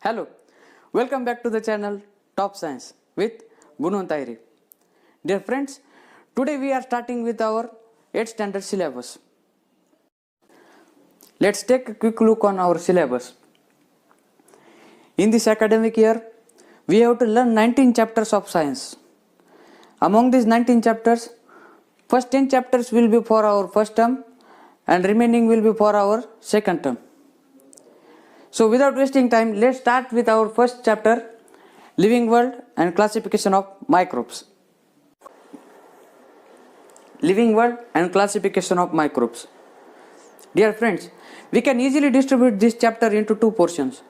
Hello, welcome back to the channel Top Science with Gunwan Tahiri. Dear friends, today we are starting with our 8th standard syllabus. Let's take a quick look on our syllabus. In this academic year, we have to learn 19 chapters of science. Among these 19 chapters, first 10 chapters will be for our first term and remaining will be for our second term. So without wasting time, let's start with our first chapter, Living World and Classification of Microbes. Living World and Classification of Microbes. Dear friends, we can easily distribute this chapter into two portions.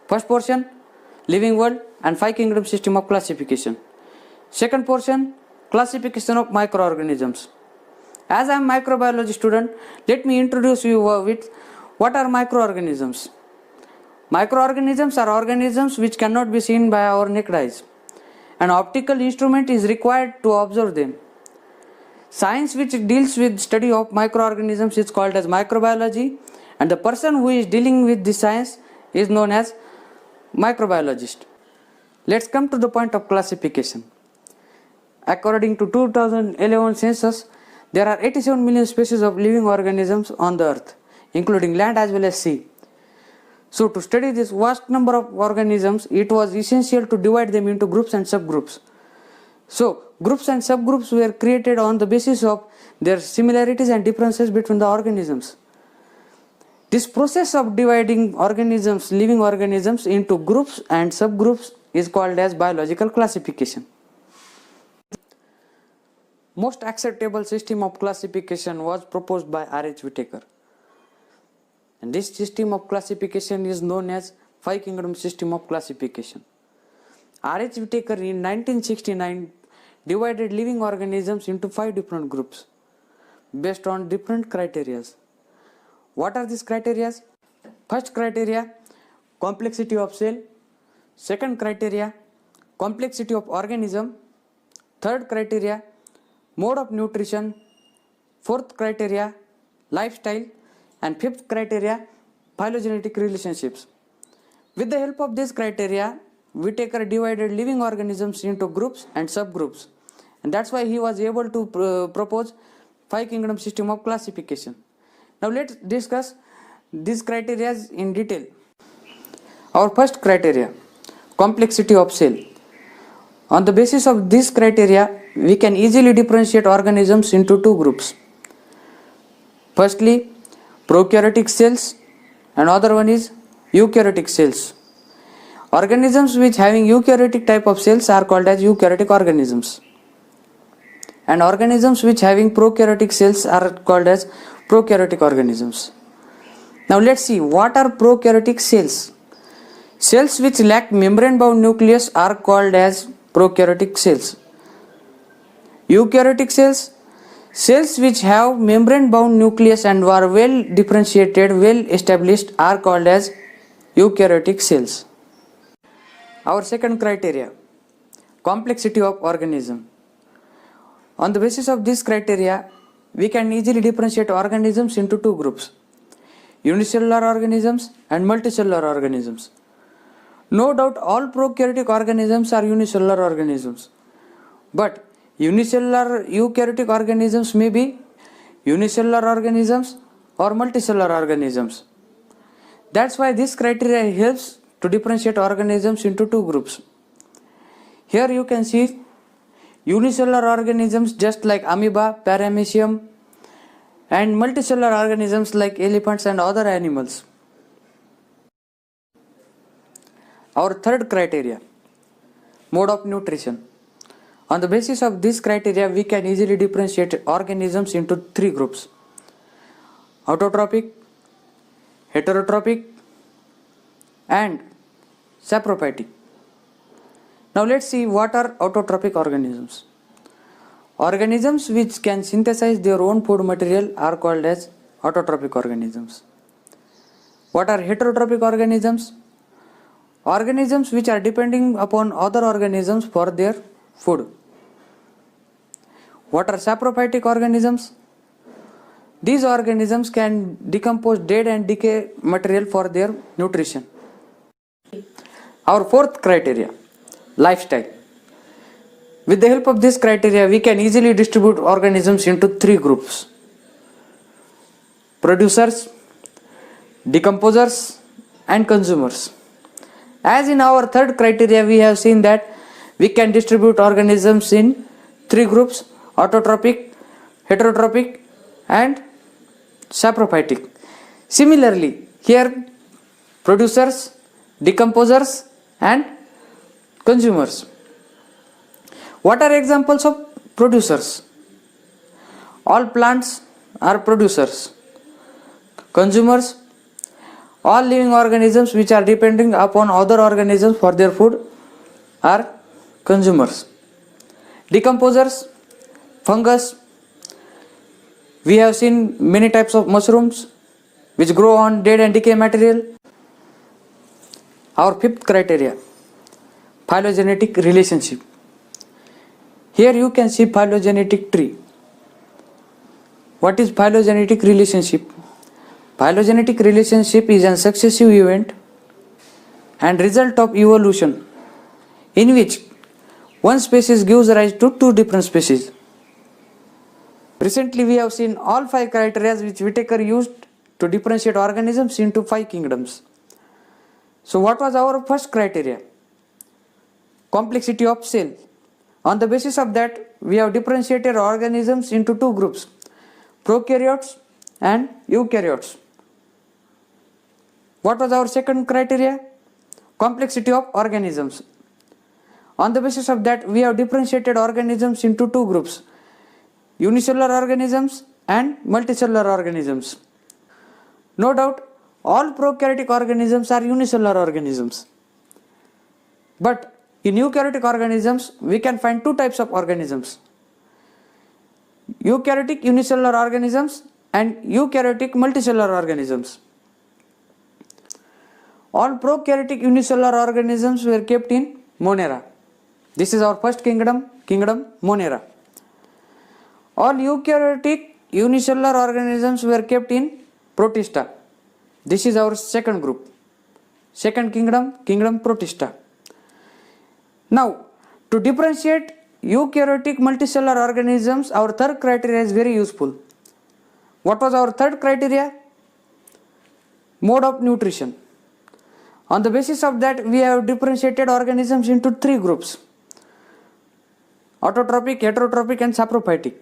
First portion, Living World and 5 Kingdom System of Classification. Second portion, Classification of Microorganisms. As I am a microbiology student, let me introduce you with what are microorganisms. Microorganisms are organisms which cannot be seen by our naked eyes. An optical instrument is required to observe them. Science which deals with study of microorganisms is called as microbiology, and the person who is dealing with this science is known as microbiologist. Let's come to the point of classification. According to 2011 census, there are 87 million species of living organisms on the earth, including land as well as sea. So to study this vast number of organisms, it was essential to divide them into groups and subgroups. So groups and subgroups were created on the basis of their similarities and differences between the organisms. This process of dividing organisms, living organisms, into groups and subgroups is called as biological classification. Most acceptable system of classification was proposed by R.H. Whittaker. And this system of classification is known as 5 Kingdom System of Classification. R.H. Whittaker in 1969 divided living organisms into 5 different groups based on different criteria. What are these criteria? First criteria, complexity of cell. Second criteria, complexity of organism. Third criteria, mode of nutrition. Fourth criteria, lifestyle. And fifth criteria, phylogenetic relationships. With the help of this criteria, Whittaker divided living organisms into groups and subgroups. And that's why he was able to propose 5 Kingdom System of Classification. Now let's discuss these criteria in detail. Our first criteria, complexity of cell. On the basis of this criteria, we can easily differentiate organisms into two groups. Firstly, prokaryotic cells, and other one is eukaryotic cells. Organisms which having eukaryotic type of cells are called as eukaryotic organisms, and organisms which having prokaryotic cells are called as prokaryotic organisms. Now let's see what are prokaryotic cells. Cells which lack membrane bound nucleus are called as prokaryotic cells. Eukaryotic cells, cells which have membrane bound nucleus and are well differentiated, well established, are called as eukaryotic cells. Our second criteria, complexity of organism. On the basis of this criteria, we can easily differentiate organisms into two groups, unicellular organisms and multicellular organisms. No doubt all prokaryotic organisms are unicellular organisms, but unicellular eukaryotic organisms may be unicellular organisms or multicellular organisms. That's why this criteria helps to differentiate organisms into two groups. Here you can see unicellular organisms just like amoeba, paramecium, and multicellular organisms like elephants and other animals. Our third criteria, mode of nutrition. On the basis of this criteria, we can easily differentiate organisms into three groups, autotrophic, heterotrophic, and saprophytic. Now let's see what are autotrophic organisms. Organisms which can synthesize their own food material are called as autotrophic organisms. What are heterotrophic organisms? Organisms which are depending upon other organisms for their food. What are saprophytic organisms? These organisms can decompose dead and decay material for their nutrition. Our fourth criteria, lifestyle. With the help of this criteria, we can easily distribute organisms into three groups: producers, decomposers, and consumers. As in our third criteria, we have seen that we can distribute organisms in three groups: autotrophic, heterotrophic, and saprophytic. Similarly, here producers, decomposers, and consumers. What are examples of producers? All plants are producers. Consumers, all living organisms which are depending upon other organisms for their food are consumers. Decomposers, fungus. We have seen many types of mushrooms which grow on dead and decay material. Our fifth criteria, phylogenetic relationship. Here you can see phylogenetic tree. What is phylogenetic relationship? Phylogenetic relationship is a successive event and result of evolution in which one species gives rise to two different species. Recently we have seen all five criteria which Whittaker used to differentiate organisms into 5 kingdoms. So what was our first criteria? Complexity of cell. On the basis of that, we have differentiated organisms into two groups: prokaryotes and eukaryotes. What was our second criteria? Complexity of organisms. On the basis of that, we have differentiated organisms into two groups: unicellular organisms and multicellular organisms. No doubt, all prokaryotic organisms are unicellular organisms. But in eukaryotic organisms, we can find two types of organisms: eukaryotic unicellular organisms and eukaryotic multicellular organisms. All prokaryotic unicellular organisms were kept in Monera. This is our first kingdom, kingdom Monera. All eukaryotic unicellular organisms were kept in Protista. This is our second group, second kingdom, kingdom Protista. Now, to differentiate eukaryotic multicellular organisms, our third criteria is very useful. What was our third criteria? Mode of nutrition. On the basis of that, we have differentiated organisms into three groups: autotrophic, heterotrophic, and saprophytic.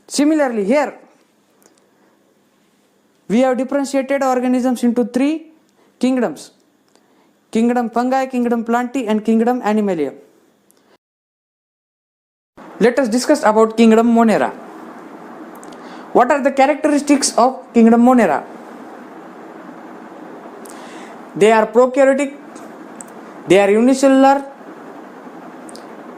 Similarly, here we have differentiated organisms into three kingdoms: kingdom fungi, kingdom plantae, and kingdom animalia. Let us discuss about kingdom Monera. What are the characteristics of kingdom Monera? They are prokaryotic, they are unicellular,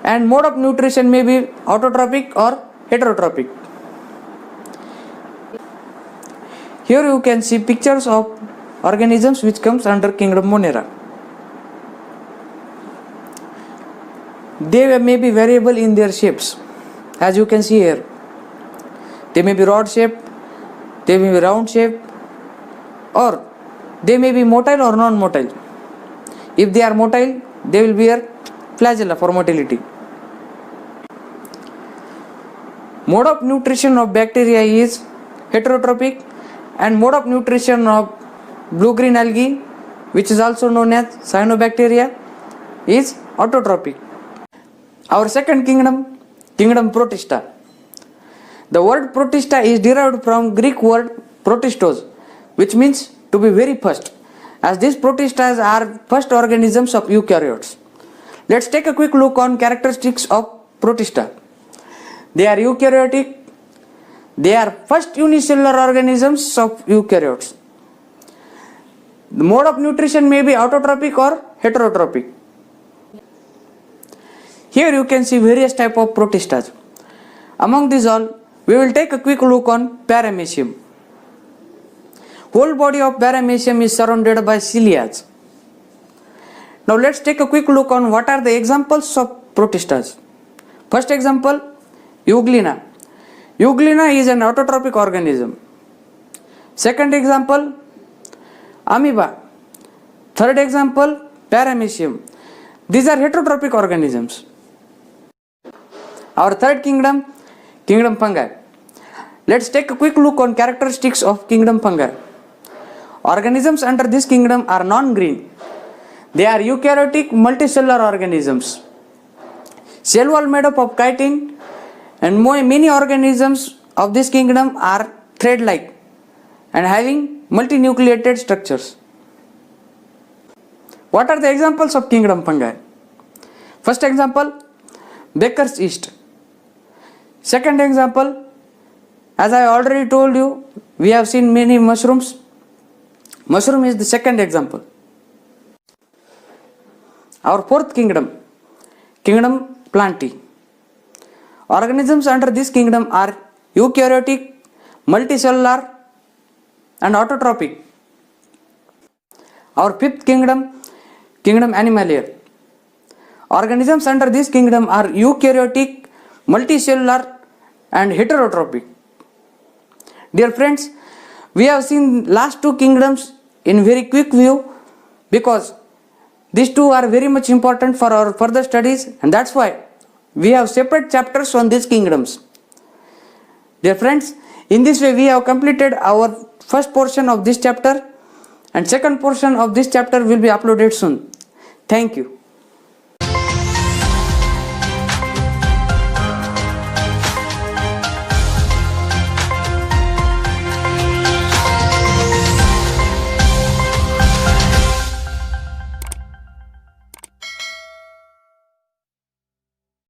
and mode of nutrition may be autotrophic or heterotrophic. Here you can see pictures of organisms which comes under kingdom Monera. They may be variable in their shapes, as you can see here. They may be rod shaped, they may be round shaped, or they may be motile or non-motile. If they are motile, they will bear flagella for motility. Mode of nutrition of bacteria is heterotrophic, and mode of nutrition of blue-green algae, which is also known as cyanobacteria, is autotrophic. Our second kingdom, kingdom Protista. The word Protista is derived from Greek word protistos, which means to be very first, as these protistas are first organisms of eukaryotes. Let's take a quick look on characteristics of Protista. They are eukaryotic. They are first unicellular organisms of eukaryotes. The mode of nutrition may be autotrophic or heterotrophic. Here you can see various types of protistas. Among these all, we will take a quick look on Paramecium. Whole body of Paramecium is surrounded by ciliates. Now let's take a quick look on what are the examples of protistas. First example, Euglena. Euglena is an autotrophic organism. Second example, amoeba. Third example, Paramecium. These are heterotrophic organisms. Our third kingdom, kingdom fungi. Let's take a quick look on characteristics of kingdom fungi. Organisms under this kingdom are non-green. They are eukaryotic multicellular organisms. Cell wall made up of chitin, and many organisms of this kingdom are thread-like and having multinucleated structures. What are the examples of kingdom fungi? First example, baker's yeast. Second example, as I already told you, we have seen many mushrooms. Mushroom is the second example. Our fourth kingdom, kingdom Plantae. Organisms under this kingdom are eukaryotic, multicellular and autotrophic. Our fifth kingdom, kingdom Animalia. Organisms under this kingdom are eukaryotic, multicellular and heterotrophic. Dear friends, we have seen last two kingdoms in very quick view because these two are very much important for our further studies, and that's why we have separate chapters on these kingdoms. Dear friends, in this way we have completed our first portion of this chapter, and second portion of this chapter will be uploaded soon. Thank you.